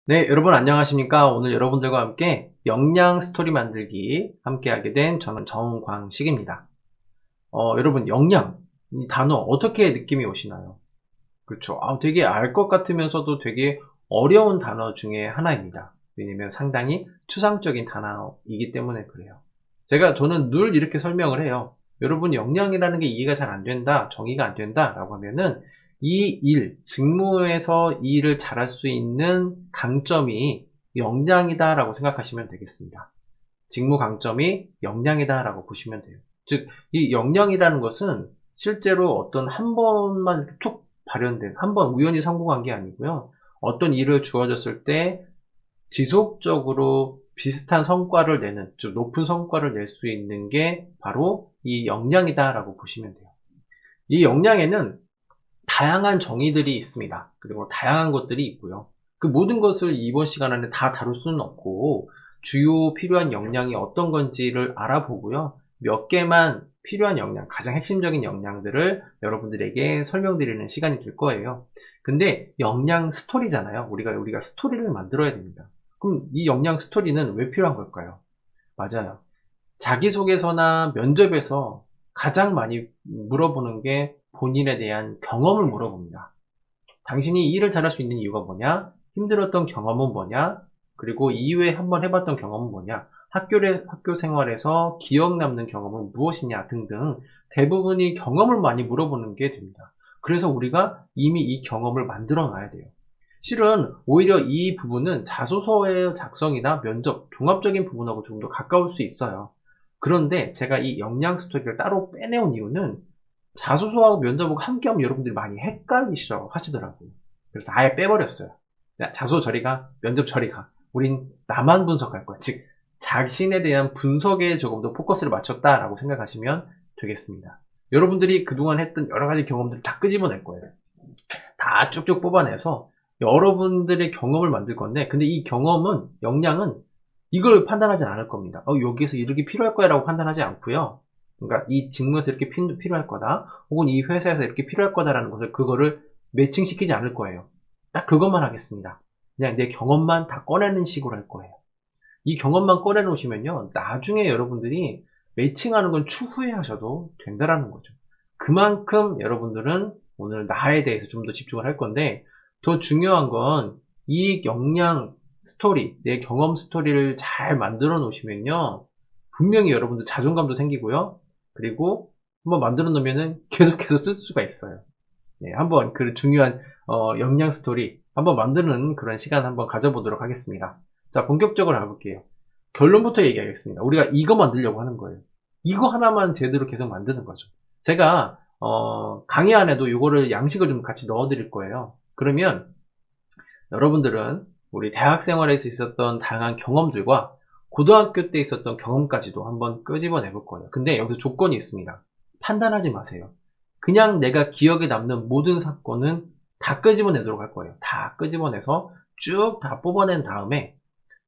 네, 여러분 안녕하십니까? 오늘 여러분들과 함께 역량 스토리 만들기 함께 하게 된 저는 정광식입니다. 여러분 역량, 이 단어 어떻게 느낌이 오시나요? 그렇죠. 되게 알 것 같으면서도 되게 어려운 단어 중에 하나입니다. 왜냐면 상당히 추상적인 단어이기 때문에 그래요. 저는 늘 이렇게 설명을 해요. 여러분 역량이라는 게 이해가 잘 안 된다, 정의가 안 된다 라고 하면은 이 일, 직무에서 이 일을 잘할 수 있는 강점이 역량이다 라고 생각하시면 되겠습니다. 직무 강점이 역량이다 라고 보시면 돼요. 즉, 이 역량이라는 것은 실제로 어떤 한 번만 이렇게 툭 발현된, 한 번 우연히 성공한 게 아니고요. 어떤 일을 주어졌을 때 지속적으로 비슷한 성과를 내는, 즉 높은 성과를 낼 수 있는 게 바로 이 역량이다라고 보시면 돼요. 이 역량에는 다양한 정의들이 있습니다. 그리고 다양한 것들이 있고요. 그 모든 것을 이번 시간 안에 다 다룰 수는 없고 주요 필요한 역량이 어떤 건지를 알아보고요. 몇 개만 필요한 역량, 가장 핵심적인 역량들을 여러분들에게 설명드리는 시간이 될 거예요. 근데 역량 스토리잖아요. 우리가 스토리를 만들어야 됩니다. 그럼 이 역량 스토리는 왜 필요한 걸까요? 맞아요. 자기소개서나 면접에서 가장 많이 물어보는 게 본인에 대한 경험을 물어봅니다. 당신이 이 일을 잘할 수 있는 이유가 뭐냐? 힘들었던 경험은 뭐냐? 그리고 이후에 한번 해봤던 경험은 뭐냐? 학교 생활에서 기억 남는 경험은 무엇이냐? 등등 대부분이 경험을 많이 물어보는 게 됩니다. 그래서 우리가 이미 이 경험을 만들어 놔야 돼요. 실은 오히려 이 부분은 자소서의 작성이나 면접, 종합적인 부분하고 조금 더 가까울 수 있어요. 그런데 제가 이 역량 스토리를 따로 빼내온 이유는 자소서하고 면접하고 함께하면 여러분들이 많이 헷갈리시라고 하시더라고요. 그래서 아예 빼버렸어요. 야, 자소서 저리 가, 면접 저리 가. 우린 나만 분석할 거야. 즉, 자신에 대한 분석에 조금 더 포커스를 맞췄다라고 생각하시면 되겠습니다. 여러분들이 그동안 했던 여러 가지 경험들을 다 끄집어낼 거예요. 다 쭉쭉 뽑아내서 여러분들의 경험을 만들 건데, 근데 이 경험은, 역량은 이걸 판단하지 않을 겁니다. 여기서 이렇게 필요할 거야 라고 판단하지 않고요. 그러니까 이 직무에서 이렇게 필요할 거다, 혹은 이 회사에서 이렇게 필요할 거다라는 것을, 그거를 매칭시키지 않을 거예요. 딱 그것만 하겠습니다. 그냥 내 경험만 다 꺼내는 식으로 할 거예요. 이 경험만 꺼내놓으시면요, 나중에 여러분들이 매칭하는 건 추후에 하셔도 된다라는 거죠. 그만큼 여러분들은 오늘 나에 대해서 좀 더 집중을 할 건데, 더 중요한 건 이 역량 스토리, 내 경험 스토리를 잘 만들어 놓으시면요, 분명히 여러분들 자존감도 생기고요. 그리고 한번 만들어 놓으면은 계속해서 쓸 수가 있어요. 네, 한번 그 중요한 역량 스토리 한번 만드는 그런 시간 한번 가져보도록 하겠습니다. 자, 본격적으로 가볼게요. 결론부터 얘기하겠습니다. 우리가 이거 만들려고 하는 거예요. 이거 하나만 제대로 계속 만드는 거죠. 제가 강의 안에도 이거를 양식을 좀 같이 넣어 드릴 거예요. 그러면 여러분들은 우리 대학 생활에서 있었던 다양한 경험들과 고등학교 때 있었던 경험까지도 한번 끄집어내 볼 거예요. 근데 여기서 조건이 있습니다. 판단하지 마세요. 그냥 내가 기억에 남는 모든 사건은 다 끄집어내도록 할 거예요. 다 끄집어내서 쭉 다 뽑아낸 다음에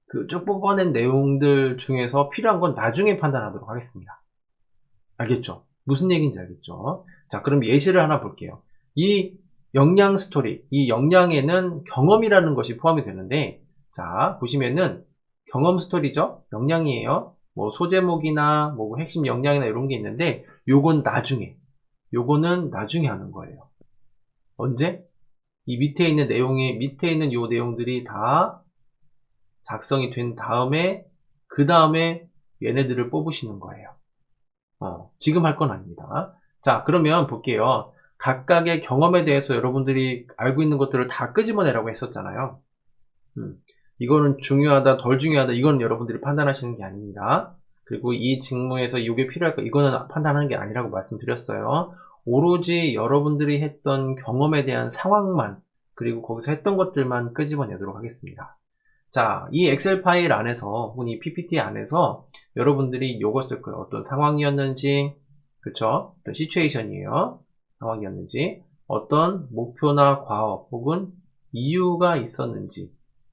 그 쭉 뽑아낸 내용들 중에서 필요한 건 나중에 판단하도록 하겠습니다. 알겠죠? 무슨 얘기인지 알겠죠? 자, 그럼 예시를 하나 볼게요. 이 역량 스토리, 이 역량에는 경험이라는 것이 포함이 되는데, 자, 보시면은 경험 스토리죠? 역량이에요. 뭐 소제목이나 뭐 핵심 역량이나 이런 게 있는데, 요거는 나중에 하는 거예요. 언제? 이 밑에 있는 요 내용들이 다 작성이 된 다음에, 그 다음에 얘네들을 뽑으시는 거예요. 지금 할 건 아닙니다. 자, 그러면 볼게요. 각각의 경험에 대해서 여러분들이 알고 있는 것들을 다 끄집어내라고 했었잖아요. 음, 이거는 중요하다, 덜 중요하다, 이건 여러분들이 판단하시는 게 아닙니다. 그리고 이 직무에서 이게 필요할까, 이거는 판단하는 게 아니라고 말씀드렸어요. 오로지 여러분들이 했던 경험에 대한 상황만, 그리고 거기서 했던 것들만 끄집어내도록 하겠습니다. 자, 이 엑셀 파일 안에서, 혹은 이 PPT 안에서 여러분들이 요거 쓸 거예요. 어떤 상황이었는지, 그쵸? 어떤 시츄에이션이에요. 상황이었는지, 어떤 목표나 과업, 혹은 이유가 있었는지,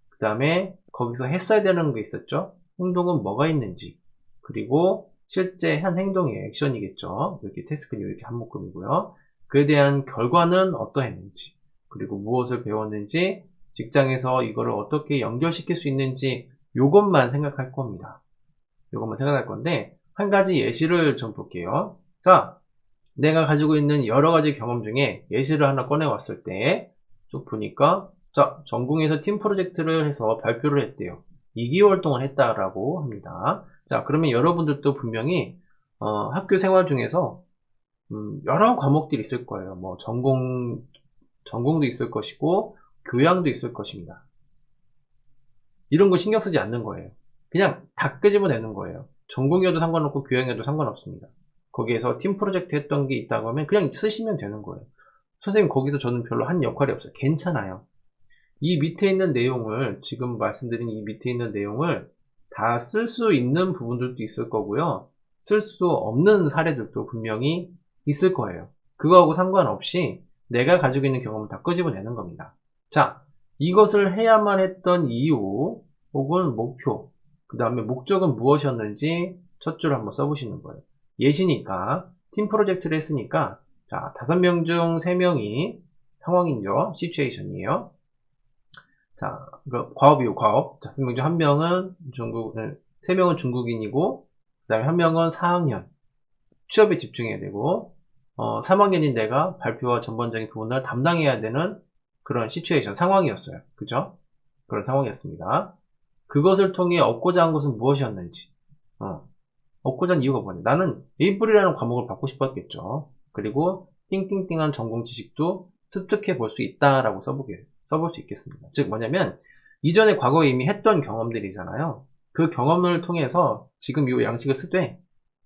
그 다음에 거기서 했어야 되는 게 있었죠? 행동은 뭐가 있는지, 그리고 실제 한 행동의 액션이겠죠? 이렇게 태스크는 이렇게 한 묶음이고요. 그에 대한 결과는 어떠했는지, 그리고 무엇을 배웠는지, 직장에서 이거를 어떻게 연결시킬 수 있는지 요것만 생각할 겁니다. 요것만 생각할 건데 한 가지 예시를 좀 볼게요. 자, 내가 가지고 있는 여러 가지 경험 중에 예시를 하나 꺼내 왔을 때 쭉 보니까 자, 전공에서 팀 프로젝트를 해서 발표를 했대요. 2개월 동안 했다라고 합니다. 자, 그러면 여러분들도 분명히 학교 생활 중에서 여러 과목들이 있을 거예요. 뭐 전공도 있을 것이고 교양도 있을 것입니다. 이런 거 신경 쓰지 않는 거예요. 그냥 다 끄집어내는 거예요. 전공이어도 상관없고 교양이어도 상관없습니다. 거기에서 팀 프로젝트 했던 게 있다고 하면 그냥 쓰시면 되는 거예요. 선생님 거기서 저는 별로 한 역할이 없어요. 괜찮아요. 이 밑에 있는 내용을 지금 말씀드린 이 밑에 있는 내용을 다 쓸 수 있는 부분들도 있을 거고요. 쓸 수 없는 사례들도 분명히 있을 거예요. 그거하고 상관없이 내가 가지고 있는 경험을 다 끄집어내는 겁니다. 자, 이것을 해야만 했던 이유 혹은 목표, 그 다음에 목적은 무엇이었는지 첫 줄을 한번 써보시는 거예요. 예시니까 팀 프로젝트를 했으니까 자, 5명 중 3명이 상황이죠. 시츄에이션이에요. 자, 과업이요, 과업. 자, 3명 중 1명은 3명은 중국인이고, 그 다음에 1명은 4학년. 취업에 집중해야 되고, 3학년인 내가 발표와 전반적인 부분을 담당해야 되는 그런 시츄에이션, 상황이었어요. 그죠? 그런 상황이었습니다. 그것을 통해 얻고자 한 것은 무엇이었는지, 얻고자 한 이유가 뭐냐. 나는 A+이라는 과목을 받고 싶었겠죠. 그리고 띵띵띵한 전공 지식도 습득해 볼 수 있다라고 써볼 수 있겠습니다. 즉 뭐냐면 이전에 과거에 이미 했던 경험들이잖아요. 그 경험을 통해서 지금 이 양식을 쓰되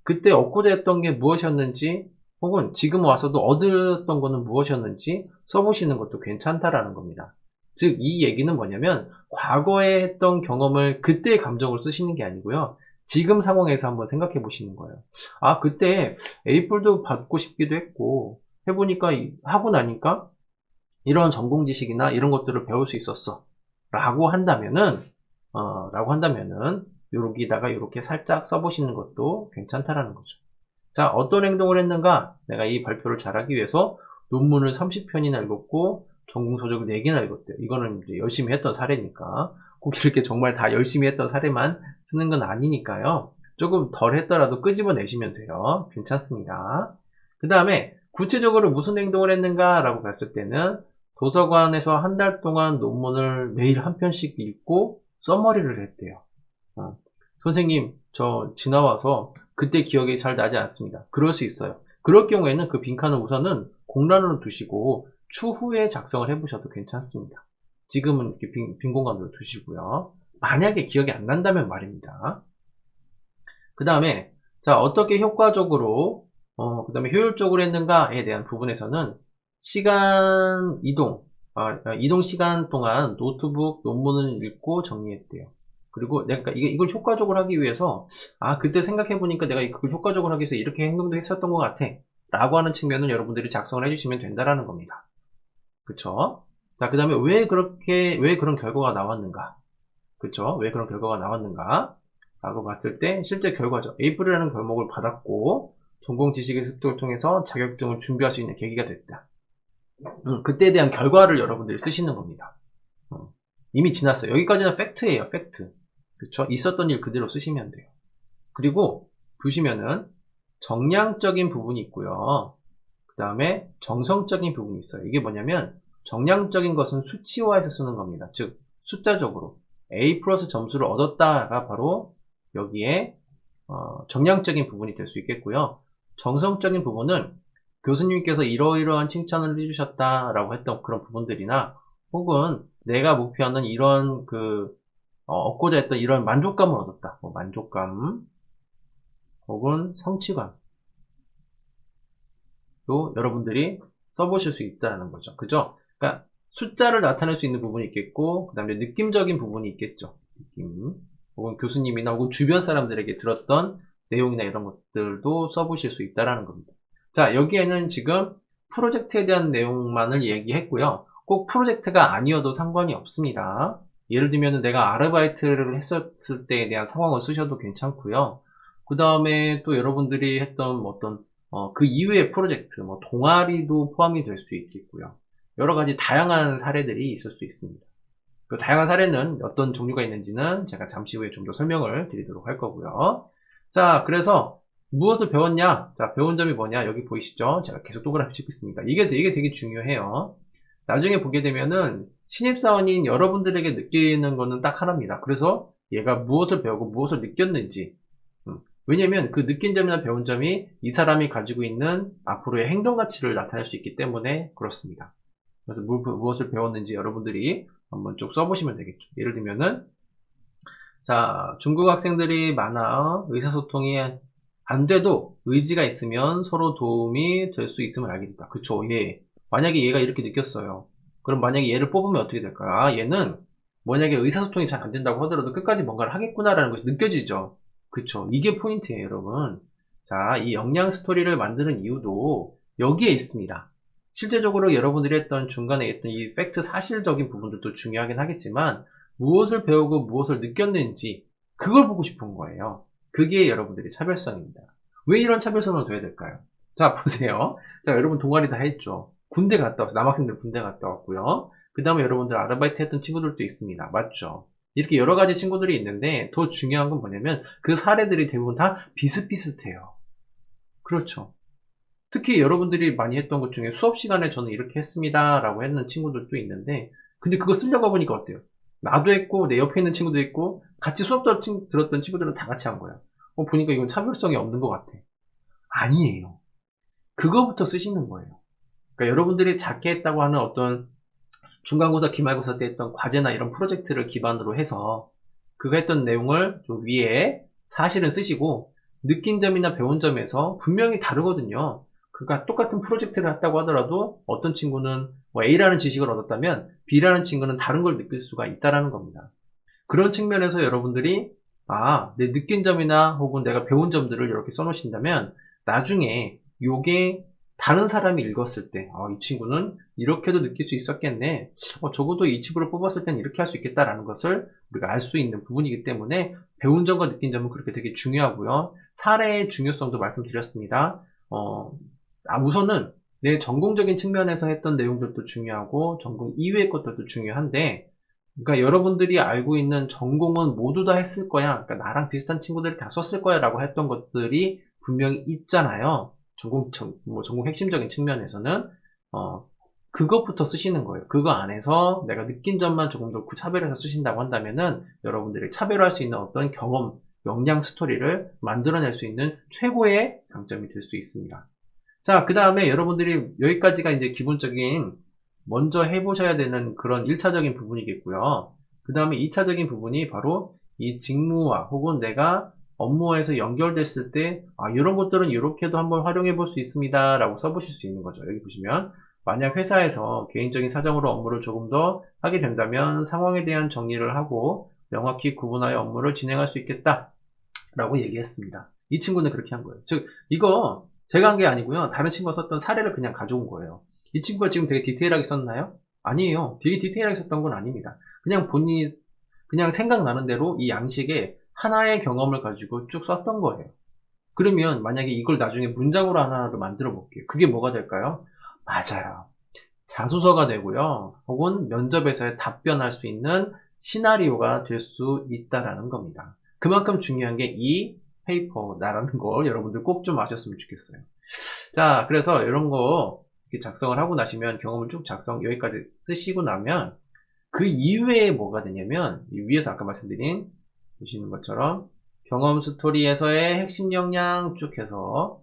그때 얻고자 했던 게 무엇이었는지 혹은 지금 와서도 얻었던 거는 무엇이었는지 써보시는 것도 괜찮다라는 겁니다. 즉 이 얘기는 뭐냐면 과거에 했던 경험을 그때의 감정을 쓰시는 게 아니고요. 지금 상황에서 한번 생각해 보시는 거예요. 아, 그때 A뿔도 받고 싶기도 했고 해보니까 하고 나니까 이런 전공 지식이나 이런 것들을 배울 수 있었어 라고 한다면은 여기다가 이렇게 살짝 써보시는 것도 괜찮다라는 거죠. 자, 어떤 행동을 했는가? 내가 이 발표를 잘하기 위해서 논문을 30편이나 읽었고 전공 서적을 4개나 읽었대요. 이거는 이제 열심히 했던 사례니까 꼭 이렇게 정말 다 열심히 했던 사례만 쓰는 건 아니니까요. 조금 덜 했더라도 끄집어내시면 돼요. 괜찮습니다. 그 다음에 구체적으로 무슨 행동을 했는가 라고 봤을 때는 도서관에서 한 달 동안 논문을 매일 한 편씩 읽고 써머리를 했대요. 선생님, 저 지나와서 그때 기억이 잘 나지 않습니다. 그럴 수 있어요. 그럴 경우에는 그 빈칸을 우선은 공란으로 두시고 추후에 작성을 해보셔도 괜찮습니다. 지금은 이렇게 빈 공간으로 두시고요. 만약에 기억이 안 난다면 말입니다. 그 다음에 자, 어떻게 효과적으로 그 다음에 효율적으로 했는가에 대한 부분에서는 시간 이동 시간 동안 노트북 논문을 읽고 정리했대요. 그리고 내가 이걸 효과적으로 하기 위해서 그때 생각해보니까 내가 그걸 효과적으로 하기 위해서 이렇게 행동도 했었던 것 같아 라고 하는 측면은 여러분들이 작성을 해주시면 된다라는 겁니다. 그쵸? 자, 그 다음에 왜 그런 결과가 나왔는가? 그쵸? 왜 그런 결과가 나왔는가? 라고 봤을 때 실제 결과죠. A+이라는 과목을 받았고 전공 지식의 습득을 통해서 자격증을 준비할 수 있는 계기가 됐다. 그때에 대한 결과를 여러분들이 쓰시는 겁니다. 이미 지났어요. 여기까지는 팩트예요. 팩트. 그쵸? 있었던 일 그대로 쓰시면 돼요. 그리고 보시면은 정량적인 부분이 있고요. 그 다음에 정성적인 부분이 있어요. 이게 뭐냐면 정량적인 것은 수치화해서 쓰는 겁니다. 즉 숫자적으로 A+ 점수를 얻었다가 바로 여기에 정량적인 부분이 될 수 있겠고요. 정성적인 부분은 교수님께서 이러이러한 칭찬을 해주셨다라고 했던 그런 부분들이나 혹은 내가 목표하는 이런 얻고자 했던 이런 만족감을 얻었다. 만족감 혹은 성취감 또 여러분들이 써보실 수 있다는 거죠. 그죠? 그러니까 숫자를 나타낼 수 있는 부분이 있겠고 그 다음에 느낌적인 부분이 있겠죠. 느낌 혹은 교수님이나 혹은 주변 사람들에게 들었던 내용이나 이런 것들도 써보실 수 있다는 겁니다. 자, 여기에는 지금 프로젝트에 대한 내용만을 얘기했고요. 꼭 프로젝트가 아니어도 상관이 없습니다. 예를 들면 내가 아르바이트를 했었을 때에 대한 상황을 쓰셔도 괜찮고요. 그 다음에 또 여러분들이 했던 그 이후의 프로젝트, 동아리도 포함이 될 수 있겠고요. 여러 가지 다양한 사례들이 있을 수 있습니다. 그 다양한 사례는 어떤 종류가 있는지는 제가 잠시 후에 좀 더 설명을 드리도록 할 거고요. 자, 그래서 무엇을 배웠냐? 자, 배운 점이 뭐냐? 여기 보이시죠? 제가 계속 동그라미 찍고 있습니다. 이게 되게 중요해요. 나중에 보게 되면은 신입사원인 여러분들에게 느끼는 거는 딱 하나입니다. 그래서 얘가 무엇을 배우고 무엇을 느꼈는지, 왜냐면 그 느낀 점이나 배운 점이 이 사람이 가지고 있는 앞으로의 행동 가치를 나타낼 수 있기 때문에 그렇습니다. 그래서 무엇을 배웠는지 여러분들이 한번 쭉 써보시면 되겠죠. 예를 들면은, 자, 중국 학생들이 많아 의사소통이 안 돼도 의지가 있으면 서로 도움이 될 수 있음을 알게 됐다. 그쵸, 예. 만약에 얘가 이렇게 느꼈어요. 그럼 만약에 얘를 뽑으면 어떻게 될까요? 아, 얘는 만약에 의사소통이 잘 안 된다고 하더라도 끝까지 뭔가를 하겠구나라는 것이 느껴지죠. 그쵸. 이게 포인트예요, 여러분. 자, 이 역량 스토리를 만드는 이유도 여기에 있습니다. 실제적으로 여러분들이 했던 중간에 했던 이 팩트 사실적인 부분들도 중요하긴 하겠지만 무엇을 배우고 무엇을 느꼈는지 그걸 보고 싶은 거예요. 그게 여러분들의 차별성입니다. 왜 이런 차별성을 둬야 될까요? 자, 보세요. 자, 여러분 동아리 다 했죠. 군대 갔다 왔어요. 남학생들 군대 갔다 왔고요. 그 다음에 여러분들 아르바이트 했던 친구들도 있습니다. 맞죠? 이렇게 여러 가지 친구들이 있는데 더 중요한 건 뭐냐면 그 사례들이 대부분 다 비슷비슷해요. 그렇죠. 특히 여러분들이 많이 했던 것 중에 수업 시간에 저는 이렇게 했습니다 라고 했는 친구들도 있는데 근데 그거 쓰려고 보니까 어때요? 나도 했고 내 옆에 있는 친구도 있고 같이 수업 들었던 친구들은 다 같이 한 거야. 보니까 이건 차별성이 없는 것 같아. 아니에요. 그거부터 쓰시는 거예요. 그러니까 여러분들이 작게 했다고 하는 어떤 중간고사, 기말고사 때 했던 과제나 이런 프로젝트를 기반으로 해서 그거 했던 내용을 좀 위에 사실은 쓰시고 느낀 점이나 배운 점에서 분명히 다르거든요. 그러니까 똑같은 프로젝트를 했다고 하더라도 어떤 친구는 뭐 A라는 지식을 얻었다면 B라는 친구는 다른 걸 느낄 수가 있다라는 겁니다. 그런 측면에서 여러분들이 내 느낀 점이나 혹은 내가 배운 점들을 이렇게 써놓으신다면 나중에 요게 다른 사람이 읽었을 때 이 친구는 이렇게도 느낄 수 있었겠네. 적어도 이 친구를 뽑았을 땐 이렇게 할 수 있겠다라는 것을 우리가 알 수 있는 부분이기 때문에 배운 점과 느낀 점은 그렇게 되게 중요하고요. 사례의 중요성도 말씀드렸습니다. 우선은 내 전공적인 측면에서 했던 내용들도 중요하고 전공 이외의 것들도 중요한데 그러니까 여러분들이 알고 있는 전공은 모두 다 했을 거야. 그러니까 나랑 비슷한 친구들이 다 썼을 거야 라고 했던 것들이 분명히 있잖아요. 전공 핵심적인 측면에서는, 그것부터 쓰시는 거예요. 그거 안에서 내가 느낀 점만 조금 더 차별해서 쓰신다고 한다면은 여러분들이 차별할 수 있는 어떤 경험, 역량 스토리를 만들어낼 수 있는 최고의 강점이 될 수 있습니다. 자, 그 다음에 여러분들이 여기까지가 이제 기본적인 먼저 해보셔야 되는 그런 1차적인 부분이겠고요. 그 다음에 2차적인 부분이 바로 이 직무와 혹은 내가 업무에서 연결됐을 때 이런 것들은 이렇게도 한번 활용해 볼 수 있습니다 라고 써보실 수 있는 거죠. 여기 보시면 만약 회사에서 개인적인 사정으로 업무를 조금 더 하게 된다면 상황에 대한 정리를 하고 명확히 구분하여 업무를 진행할 수 있겠다 라고 얘기했습니다. 이 친구는 그렇게 한 거예요. 즉 이거 제가 한 게 아니고요. 다른 친구가 썼던 사례를 그냥 가져온 거예요. 이 친구가 지금 되게 디테일하게 썼나요? 아니에요. 되게 디테일하게 썼던 건 아닙니다. 그냥 본인이 그냥 생각나는 대로 이 양식에 하나의 경험을 가지고 쭉 썼던 거예요. 그러면 만약에 이걸 나중에 문장으로 하나를 만들어 볼게요. 그게 뭐가 될까요? 맞아요. 자소서가 되고요. 혹은 면접에서의 답변할 수 있는 시나리오가 될 수 있다라는 겁니다. 그만큼 중요한 게 이 페이퍼다라는 걸 여러분들 꼭 좀 아셨으면 좋겠어요. 자, 그래서 이런 거 작성을 하고 나시면 경험을 쭉 여기까지 쓰시고 나면 그 이후에 뭐가 되냐면 이 위에서 아까 말씀드린 보시는 것처럼 경험 스토리에서의 핵심 역량 쭉 해서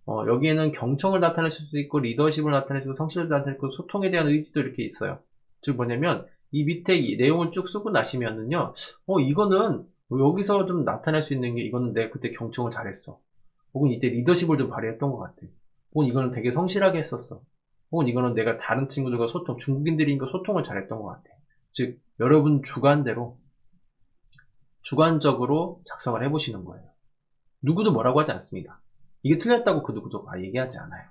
여기에는 경청을 나타낼 수도 있고 리더십을 나타낼 수 있고 성실을 나타낼 수 있고 소통에 대한 의지도 이렇게 있어요. 즉 뭐냐면 이 밑에 이 내용을 쭉 쓰고 나시면은요 이거는 여기서 좀 나타낼 수 있는 게 이거는 내가 그때 경청을 잘했어. 혹은 이때 리더십을 좀 발휘했던 것 같아. 혹은 이거는 되게 성실하게 했었어. 혹은 이거는 내가 다른 친구들과 중국인들이니까 소통을 잘했던 것 같아. 즉 여러분 주관적으로 작성을 해보시는 거예요. 누구도 뭐라고 하지 않습니다. 이게 틀렸다고 그 누구도 얘기하지 않아요.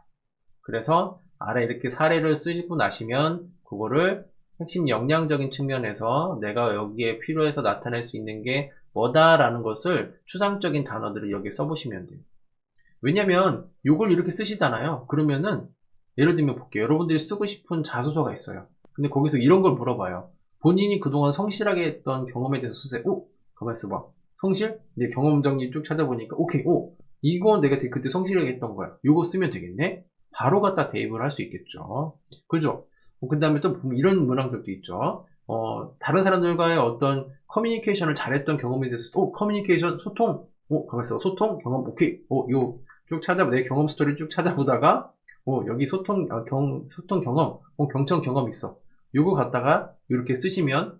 그래서 아래 이렇게 사례를 쓰시고 나시면 그거를 핵심 역량적인 측면에서 내가 여기에 필요해서 나타낼 수 있는 게 뭐다라는 것을 추상적인 단어들을 여기에 써보시면 돼요. 왜냐면 이걸 이렇게 쓰시잖아요. 그러면은 예를 들면 볼게요. 여러분들이 쓰고 싶은 자소서가 있어요. 근데 거기서 이런 걸 물어봐요. 본인이 그동안 성실하게 했던 경험에 대해서 쓰세요. 오, 가만 있어봐. 성실? 이제 경험 정리 쭉 찾아보니까, 오케이, 오, 이거 내가 그때 성실하게 했던 거야. 이거 쓰면 되겠네? 바로 갖다 대입을 할 수 있겠죠. 그죠? 그 다음에 또 이런 문항들도 있죠. 다른 사람들과의 어떤 커뮤니케이션을 잘했던 경험에 대해서, 커뮤니케이션, 소통, 가만 있어. 소통, 경험, 오케이. 요, 쭉 내 경험 스토리 쭉 찾아보다가, 여기 소통 경험, 경청 경험 있어. 요거 갖다가 이렇게 쓰시면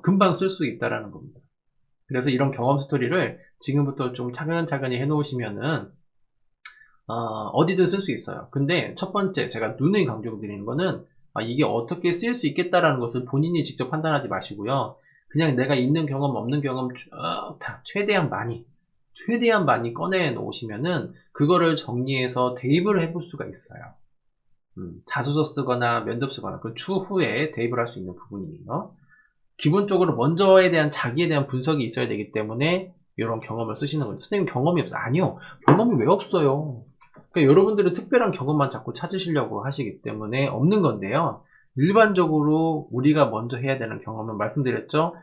금방 쓸 수 있다라는 겁니다. 그래서 이런 경험 스토리를 지금부터 좀 차근차근히 해놓으시면은 어디든 쓸 수 있어요. 근데 첫 번째 제가 누누이 강조드리는 거는 이게 어떻게 쓰일 수 있겠다라는 것을 본인이 직접 판단하지 마시고요. 그냥 내가 있는 경험 없는 경험 쭉 다 최대한 많이 꺼내 놓으시면은 그거를 정리해서 대입을 해볼 수가 있어요. 자소서 쓰거나 면접 쓰거나 그 추후에 대입을 할 수 있는 부분이에요. 기본적으로 자기에 대한 분석이 있어야 되기 때문에 이런 경험을 쓰시는 거죠. 선생님 경험이 없어. 아니요. 경험이 왜 없어요? 그러니까 여러분들은 특별한 경험만 자꾸 찾으시려고 하시기 때문에 없는 건데요. 일반적으로 우리가 먼저 해야 되는 경험은 말씀드렸죠.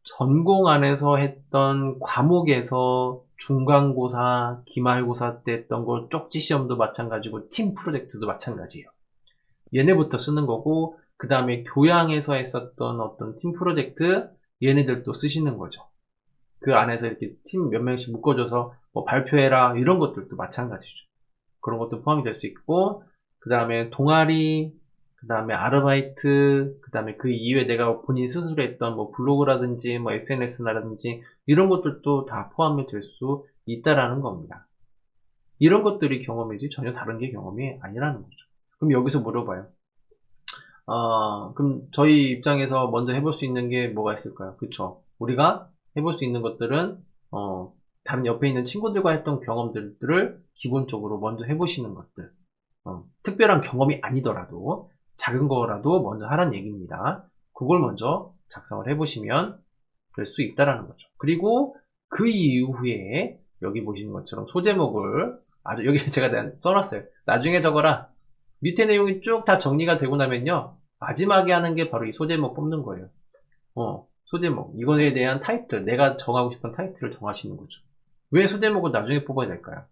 전공 안에서 했던 과목에서 중간고사, 기말고사 때 했던 거 쪽지 시험도 마찬가지고 팀 프로젝트도 마찬가지예요. 얘네부터 쓰는 거고 그 다음에 교양에서 했었던 어떤 팀 프로젝트 얘네들도 쓰시는 거죠. 그 안에서 이렇게 팀 몇 명씩 묶어줘서 뭐 발표해라 이런 것들도 마찬가지죠. 그런 것도 포함이 될 수 있고 그 다음에 동아리 그 다음에 아르바이트 그 다음에 그 이후에 내가 본인 스스로 했던 뭐 블로그라든지 뭐 SNS라든지 이런 것들도 다 포함이 될 수 있다라는 겁니다. 이런 것들이 경험이지 전혀 다른 게 경험이 아니라는 거죠. 그럼 여기서 물어봐요. 그럼 저희 입장에서 먼저 해볼 수 있는 게 뭐가 있을까요? 그쵸? 우리가 해볼 수 있는 것들은, 다른 옆에 있는 친구들과 했던 경험들을 기본적으로 먼저 해보시는 것들. 특별한 경험이 아니더라도, 작은 거라도 먼저 하라는 얘기입니다. 그걸 먼저 작성을 해보시면 될 수 있다라는 거죠. 그리고 그 이후에, 여기 보시는 것처럼 소제목을, 여기 제가 써놨어요. 나중에 적어라. 밑에 내용이 쭉 다 정리가 되고 나면요. 마지막에 하는 게 바로 이 소제목 뽑는 거예요. 소제목. 이거에 대한 타이틀, 내가 정하고 싶은 타이틀을 정하시는 거죠. 왜 소제목을 나중에 뽑아야 될까요?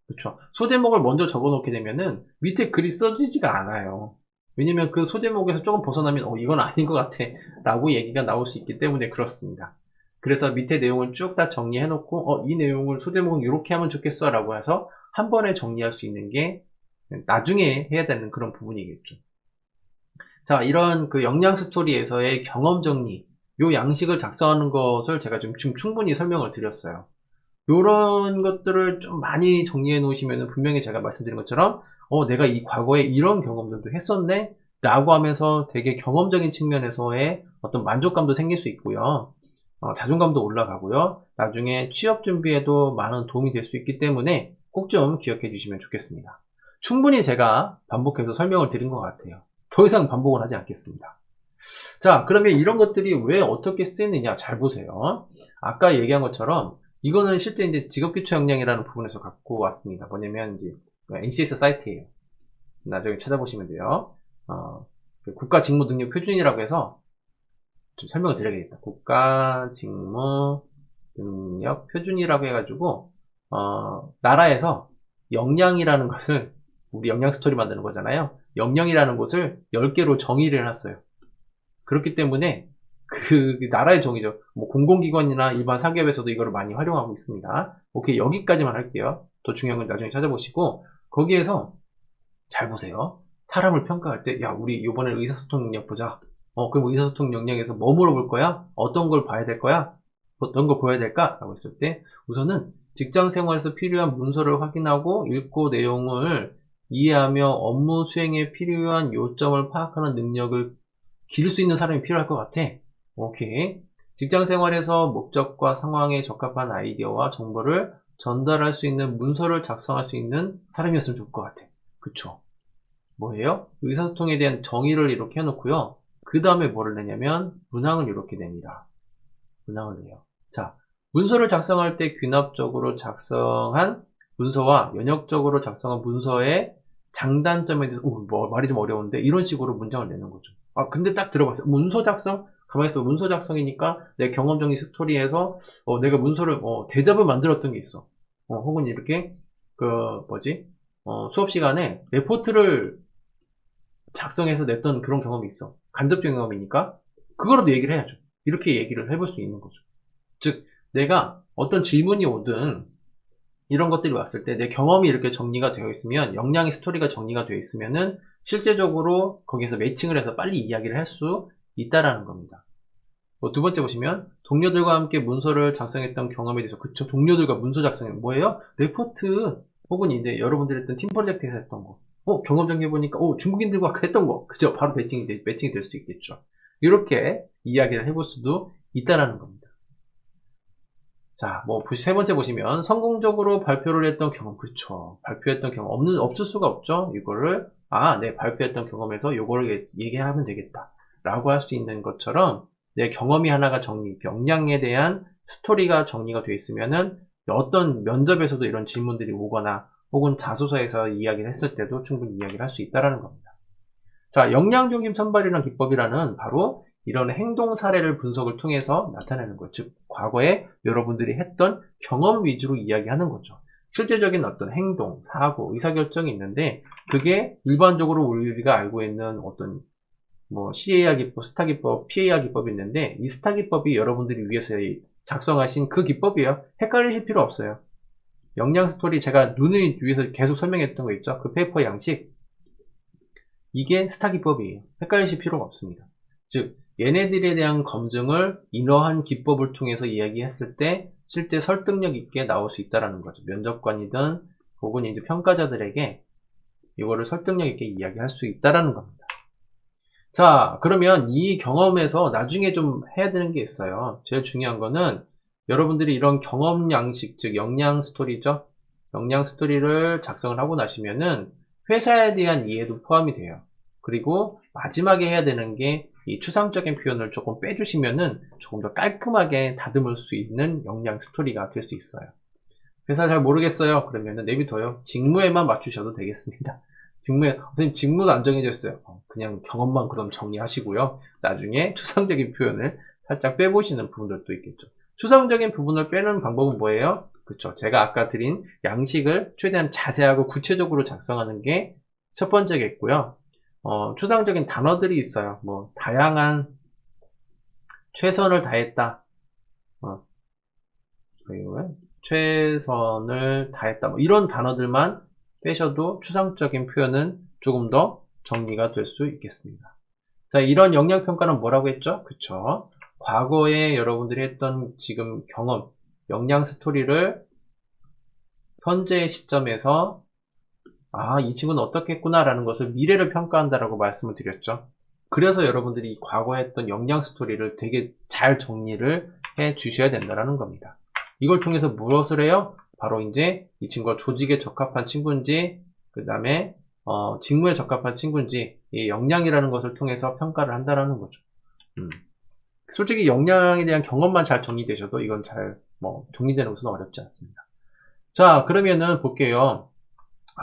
그렇죠. 소제목을 먼저 적어 놓게 되면은 밑에 글이 써지지가 않아요. 왜냐면 그 소제목에서 조금 벗어나면 이건 아닌 것 같아 라고 얘기가 나올 수 있기 때문에 그렇습니다. 그래서 밑에 내용을 쭉 다 정리해 놓고 이 내용을 소제목은 이렇게 하면 좋겠어 라고 해서 한 번에 정리할 수 있는 게 나중에 해야 되는 그런 부분이겠죠. 자, 이런 그 역량 스토리에서의 경험 정리, 요 양식을 작성하는 것을 제가 지금 충분히 설명을 드렸어요. 요런 것들을 좀 많이 정리해 놓으시면 분명히 제가 말씀드린 것처럼 내가 이 과거에 이런 경험들도 했었네? 라고 하면서 되게 경험적인 측면에서의 어떤 만족감도 생길 수 있고요. 자존감도 올라가고요. 나중에 취업 준비에도 많은 도움이 될 수 있기 때문에 꼭 좀 기억해 주시면 좋겠습니다. 충분히 제가 반복해서 설명을 드린 것 같아요. 더 이상 반복을 하지 않겠습니다. 자, 그러면 이런 것들이 왜 어떻게 쓰이느냐 잘 보세요. 아까 얘기한 것처럼 이거는 실제 이제 직업기초 역량이라는 부분에서 갖고 왔습니다. 뭐냐면 이제 NCS 사이트예요. 나중에 찾아보시면 돼요. 그 국가직무능력 표준이라고 해서 좀 설명을 드려야겠다. 국가직무능력 표준이라고 해가지고 나라에서 역량이라는 것을 우리 역량 스토리 만드는 거잖아요. 역량이라는 것을 10개로 정의를 해놨어요. 그렇기 때문에 그 나라의 정의죠. 뭐 공공기관이나 일반 사기업에서도 이거를 많이 활용하고 있습니다. 오케이, 여기까지만 할게요. 더 중요한 건 나중에 찾아보시고 거기에서 잘 보세요. 사람을 평가할 때 우리 이번에 의사소통 능력 보자. 그럼 의사소통 역량에서 뭐 물어볼 거야? 어떤 걸 봐야 될 거야? 어떤 걸 보여야 될까? 라고 했을 때 우선은 직장생활에서 필요한 문서를 확인하고 읽고 내용을 이해하며 업무 수행에 필요한 요점을 파악하는 능력을 기를 수 있는 사람이 필요할 것 같아. 오케이. 직장생활에서 목적과 상황에 적합한 아이디어와 정보를 전달할 수 있는 문서를 작성할 수 있는 사람이었으면 좋을 것 같아. 그쵸? 뭐예요? 의사소통에 대한 정의를 이렇게 해놓고요. 그 다음에 뭐를 내냐면 문항을 이렇게 냅니다. 문항을 내요. 자, 문서를 작성할 때 귀납적으로 작성한 문서와 연역적으로 작성한 문서의 장단점에 대해서 말이 좀 어려운데 이런 식으로 문장을 내는 거죠. 근데 딱 들어봤어요. 문서 작성? 가만히 있어. 문서 작성이니까 내 경험 정리 스토리에서 내가 문서를 대잡을 만들었던 게 있어. 혹은 이렇게 그 뭐지? 수업 시간에 레포트를 작성해서 냈던 그런 경험이 있어. 간접적인 경험이니까 그거라도 얘기를 해야죠. 이렇게 얘기를 해볼 수 있는 거죠. 즉 내가 어떤 질문이 오든 이런 것들이 왔을 때 내 경험이 이렇게 정리가 되어 있으면, 역량의 스토리가 정리가 되어 있으면은 실제적으로 거기에서 매칭을 해서 빨리 이야기를 할 수 있다라는 겁니다. 두 번째 보시면 동료들과 함께 문서를 작성했던 경험에 대해서. 그쵸, 동료들과 문서 작성이 뭐예요? 레포트 혹은 이제 여러분들이 했던 팀 프로젝트에서 했던 거. 경험 정리해보니까 중국인들과 아까 했던 거. 그죠? 바로 매칭이 될 수도 있겠죠. 이렇게 이야기를 해볼 수도 있다라는 겁니다. 자, 세 번째 보시면 성공적으로 발표를 했던 경험. 그쵸, 발표했던 경험 없을 수가 없죠. 이거를 네, 발표했던 경험에서 요거를 얘기하면 되겠다 라고 할 수 있는 것처럼, 내 경험이 하나가 역량에 대한 스토리가 정리가 되어 있으면은 어떤 면접에서도 이런 질문들이 오거나 혹은 자소서에서 이야기를 했을 때도 충분히 이야기를 할 수 있다라는 겁니다. 자, 역량 중심 선발이라는 기법이라는 바로 이런 행동 사례를 분석을 통해서 나타내는 것. 즉, 과거에 여러분들이 했던 경험 위주로 이야기하는 거죠. 실제적인 어떤 행동, 사고, 의사결정이 있는데, 그게 일반적으로 우리가 알고 있는 어떤 CAR 기법, 스타 기법, PAR 기법이 있는데, 이 스타 기법이 여러분들이 위해서 작성하신 그 기법이에요. 헷갈리실 필요 없어요. 역량 스토리, 제가 눈을 위해서 계속 설명했던 거 있죠? 그 페이퍼 양식. 이게 스타 기법이에요. 헷갈리실 필요가 없습니다. 즉, 얘네들에 대한 검증을 이러한 기법을 통해서 이야기했을 때 실제 설득력 있게 나올 수 있다는 거죠. 면접관이든 혹은 이제 평가자들에게 이거를 설득력 있게 이야기할 수 있다는 겁니다. 자, 그러면 이 경험에서 나중에 좀 해야 되는 게 있어요. 제일 중요한 거는 여러분들이 이런 경험 양식, 즉 역량 스토리죠. 역량 스토리를 작성을 하고 나시면은 회사에 대한 이해도 포함이 돼요. 그리고 마지막에 해야 되는 게 이 추상적인 표현을 조금 빼주시면은 조금 더 깔끔하게 다듬을 수 있는 역량 스토리가 될 수 있어요. 회사 잘 모르겠어요. 그러면은 내비둬요. 직무에만 맞추셔도 되겠습니다. 선생님 직무도 안 정해졌어요. 그냥 경험만 그럼 정리하시고요. 나중에 추상적인 표현을 살짝 빼보시는 부분들도 있겠죠. 추상적인 부분을 빼는 방법은 뭐예요? 그쵸, 제가 아까 드린 양식을 최대한 자세하고 구체적으로 작성하는 게 첫 번째겠고요. 추상적인 단어들이 있어요. 다양한, 최선을 다했다. 최선을 다했다. 이런 단어들만 빼셔도 추상적인 표현은 조금 더 정리가 될 수 있겠습니다. 자, 이런 역량평가는 뭐라고 했죠? 그쵸, 과거에 여러분들이 했던 지금 경험, 역량 스토리를 현재의 시점에서 이 친구는 어떻게 했구나 라는 것을 미래를 평가한다라고 말씀을 드렸죠. 그래서 여러분들이 과거에 했던 역량 스토리를 되게 잘 정리를 해 주셔야 된다는 겁니다. 이걸 통해서 무엇을 해요? 바로 이제 이 친구가 조직에 적합한 친구인지, 그 다음에 직무에 적합한 친구인지, 이 역량이라는 것을 통해서 평가를 한다는 거죠. 솔직히 역량에 대한 경험만 잘 정리되셔도 이건 잘 정리되는 것은 어렵지 않습니다. 자, 그러면은 볼게요.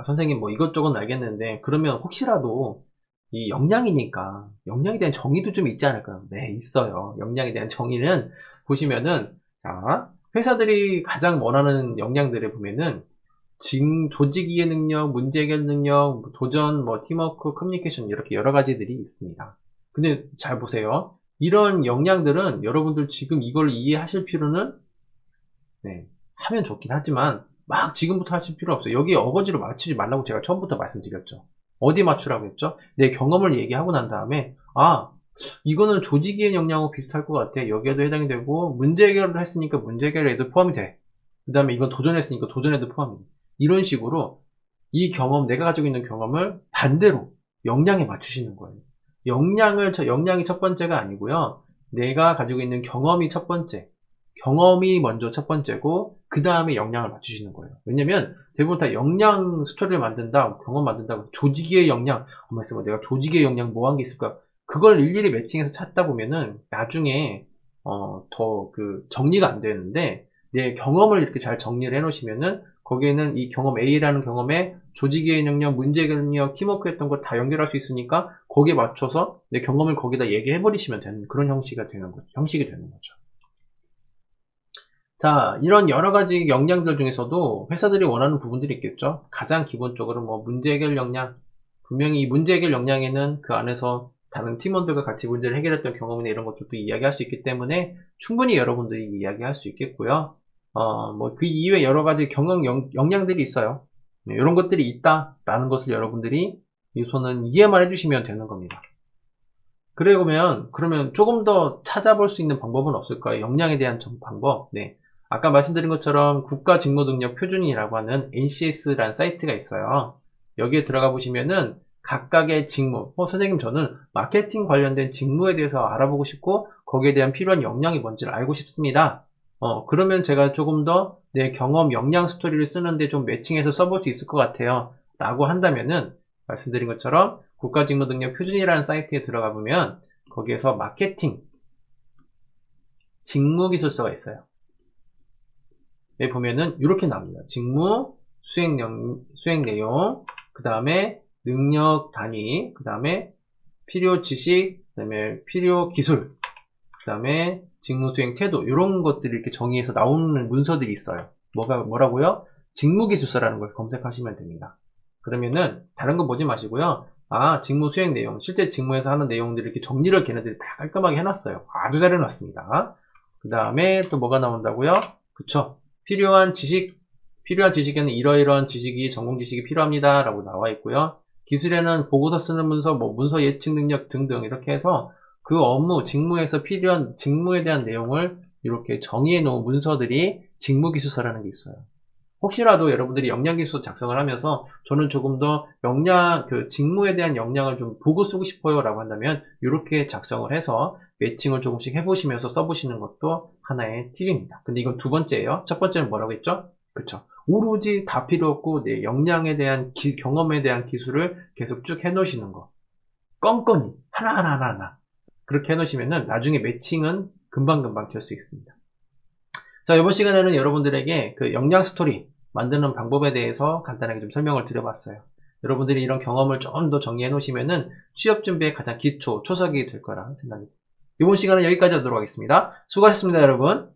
선생님 이것저것 알겠는데 그러면 혹시라도 이 역량이니까 역량에 대한 정의도 좀 있지 않을까요? 네, 있어요. 역량에 대한 정의는 보시면은, 자, 회사들이 가장 원하는 역량들을 보면은 조직 이해 능력, 문제 해결 능력, 도전, 팀워크, 커뮤니케이션, 이렇게 여러 가지들이 있습니다. 근데 잘 보세요. 이런 역량들은 여러분들 지금 이걸 이해하실 필요는, 하면 좋긴 하지만 막 지금부터 하실 필요 없어요. 여기에 어거지로 맞추지 말라고 제가 처음부터 말씀드렸죠. 어디 맞추라고 했죠? 내 경험을 얘기하고 난 다음에 이거는 조직이의 역량하고 비슷할 것 같아. 여기에도 해당이 되고, 문제 해결을 했으니까 문제 해결에도 포함이 돼. 그 다음에 이건 도전했으니까 도전에도 포함이 돼. 이런 식으로 이 경험, 내가 가지고 있는 경험을 반대로 역량에 맞추시는 거예요. 역량이 첫 번째가 아니고요. 내가 가지고 있는 경험이 첫 번째. 경험이 먼저 첫 번째고 그 다음에 역량을 맞추시는 거예요. 왜냐면 대부분 다 역량 스토리를 만든다, 경험 만든다고 조직의 역량, 내가 조직의 역량 뭐 한 게 있을까? 그걸 일일이 매칭해서 찾다 보면은 나중에 더 정리가 안 되는데, 내 경험을 이렇게 잘 정리를 해 놓으시면은 거기에는 이 경험 A라는 경험에 조직의 능력, 문제 능력, 팀워크 했던 거 다 연결할 수 있으니까 거기에 맞춰서 내 경험을 거기다 얘기해버리시면 되는 그런 형식이 되는 거죠. 자, 이런 여러 가지 역량들 중에서도 회사들이 원하는 부분들이 있겠죠. 가장 기본적으로 뭐 문제 해결 역량, 분명히 이 문제 해결 역량에는 그 안에서 다른 팀원들과 같이 문제를 해결했던 경험이나 이런 것들도 이야기할 수 있기 때문에 충분히 여러분들이 이야기할 수 있겠고요. 뭐 그 이외에 여러 가지 경영 역량들이 있어요. 네, 이런 것들이 있다라는 것을 여러분들이 우선은 이해만 해주시면 되는 겁니다. 그러면 조금 더 찾아볼 수 있는 방법은 없을까요? 역량에 대한 방법. 네. 아까 말씀드린 것처럼 국가직무능력 표준이라고 하는 NCS라는 사이트가 있어요. 여기에 들어가 보시면은 각각의 직무, 선생님 저는 마케팅 관련된 직무에 대해서 알아보고 싶고 거기에 대한 필요한 역량이 뭔지를 알고 싶습니다. 그러면 제가 조금 더 내 경험, 역량 스토리를 쓰는데 좀 매칭해서 써볼 수 있을 것 같아요. 라고 한다면은 말씀드린 것처럼 국가직무능력 표준이라는 사이트에 들어가 보면 거기에서 마케팅 직무기술서가 있어요. 여기 보면은 이렇게 나옵니다. 직무, 수행 내용, 그 다음에 능력 단위, 그 다음에 필요 지식, 그 다음에 필요 기술, 그 다음에 직무 수행 태도, 이런 것들이 이렇게 정의해서 나오는 문서들이 있어요. 뭐라고요? 직무기술서라는 걸 검색하시면 됩니다. 그러면은 다른 거 보지 마시고요. 직무 수행 내용, 실제 직무에서 하는 내용들을 이렇게 정리를 걔네들이 다 깔끔하게 해놨어요. 아주 잘 해놨습니다. 그 다음에 또 뭐가 나온다고요? 그쵸. 필요한 지식에는 이러이러한 지식이, 전공 지식이 필요합니다. 라고 나와 있고요. 기술에는 보고서 쓰는 문서, 문서 예측 능력 등등 이렇게 해서 그 업무, 직무에서 필요한 직무에 대한 내용을 이렇게 정의해 놓은 문서들이 직무기술서라는 게 있어요. 혹시라도 여러분들이 역량기술서 작성을 하면서 저는 조금 더 직무에 대한 역량을 좀 보고 쓰고 싶어요 라고 한다면 이렇게 작성을 해서 매칭을 조금씩 해보시면서 써보시는 것도 하나의 팁입니다. 근데 이건 두 번째예요. 첫 번째는 뭐라고 했죠? 그쵸. 오로지 다 필요 없고 내 역량에 대한 경험에 대한 기술을 계속 쭉 해놓으시는 거. 껌껌이 하나 그렇게 해놓으시면은 나중에 매칭은 금방금방 될 수 있습니다. 자, 이번 시간에는 여러분들에게 그 역량 스토리 만드는 방법에 대해서 간단하게 좀 설명을 드려봤어요. 여러분들이 이런 경험을 좀 더 정리해 놓으시면은 취업 준비에 가장 초석이 될 거라 생각합니다. 이번 시간은 여기까지 하도록 하겠습니다. 수고하셨습니다, 여러분.